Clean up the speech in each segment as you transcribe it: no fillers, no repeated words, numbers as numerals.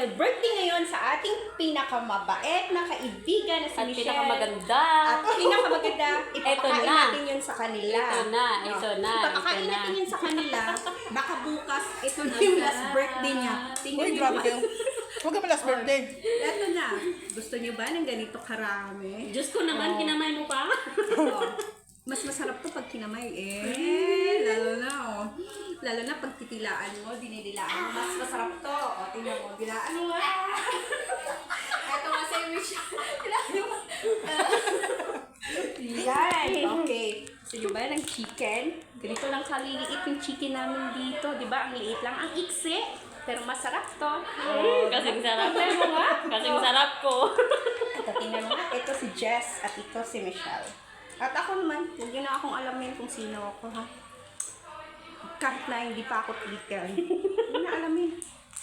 dahil birthday ngayon sa ating pinakamabait na kaibigan na si At Michelle. pinakamaganda. At pinakamaganda, ipapakain na. natin yun sa kanila. Ito na. Ipapakain natin yun sa kanila. Baka bukas, ito na yung last birthday niya. Tingnan Uy, niyo grabe ba? kayo. Huwag ka pa last birthday. Ito na. Gusto niyo ba ng ganito karami? Diyos ko naman, kinamay mo pa. Oh, mas masarap to pag kinamay lalo na lalo na pag titilaan mo, dinidilaan mo, mas masarap to. O, tingnan mo, dilaan mo. Eto nga si Michelle. Dilaan mo. Yan. Okay. Gusto nyo ba ng chicken? Ganito lang kaliliit yung chicken namin dito. Diba? Ang liit lang. Ang iksi. Pero masarap to. Kasing sarap. Kasing sarap ko. Ito, tingnan mo nga. Ito si Jess at ito si Michelle. At ako naman, huwag nyo na akong alamin kung sino ako, ha? Kahit na hindi pa ako twitter. Huwag na alamin.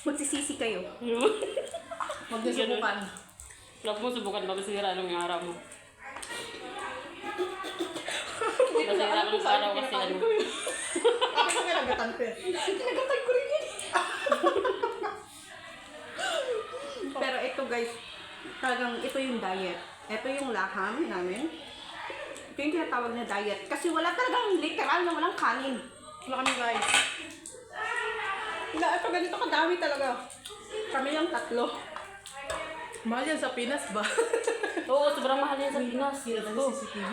Magsisisi kayo. Huwag niyo subukan. Huwag mo subukan magsira nung araw mo. Masira nung araw kasi ano. Ako sa nagatan ko eh. Kinagatan ko rin yun. Pero ito guys, talagang ito yung diet. Ito yung laham namin. Ito yung tinatawag na diet. Kasi wala talagang literal na walang kanin. Wala kami guys. Wala, ito ganito kadami talaga. Kami yung tatlo. Mahal yan sa Pinas ba? Oo, sobrang mahal yan sa Pinas. CCTV.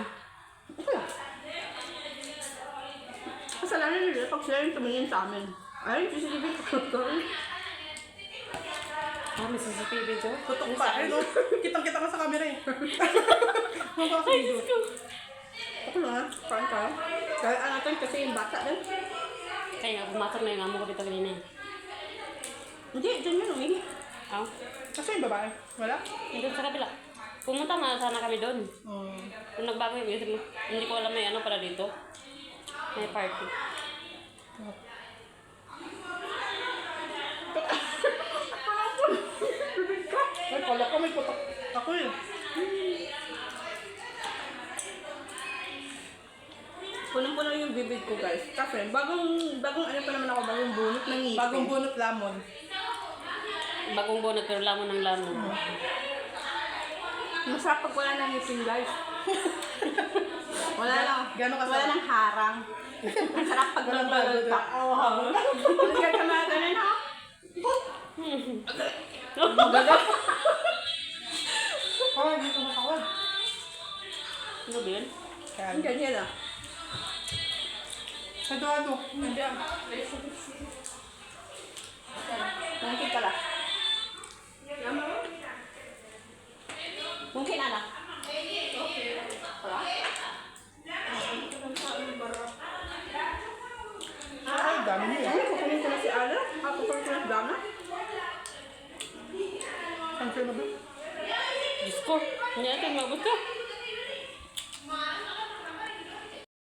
Ito lang. Kasalanan nila pag sila yung tumingin sa amin. Ay, CCTV ko. Ah, may CCTV to? Tutok pa. Ay, no? Kitang-kita ka sa camera eh. Huwag ka sa video. Ako na, parang ka. Kaya natin kasi yung bata din. Kaya nga, pumasok na yung amo ko dito kanina eh. Hindi, dyan yun umihi. Ah, Kasi yung babae. Wala? nandun sa kabila. Pumunta na sana kami doon. Hmm. Kung nagbago yung isip mo, hindi ko alam may ano pala dito. May party. Ay, kala ko may putok. Ako eh. Punong-puno yung bibig ko guys. Kasi bagong ano pa naman ako, bagong bunot ng ngipin. Bagong bunot lamon. Bagong bonot pero lamon ng lamon. Masarap pag wala ng ngipin guys. Wala lang. Gano'n kasarap? Wala nang harang. Ang sarap pag Walang nagbalot bago. pa. Ang ganda mga ganun ha. Ay, dito makawad. Ano ba yun? Ang ganyan ah. Ano? Hindi ah. Mungkin pala. Mungkin anak. Wala? Ay, dami niyo Ano, eh. kukunin ko na si Ala? Kukunin ko na si Dana? Saan kayo na ba? Diyos ko, hindi natin mabot ka.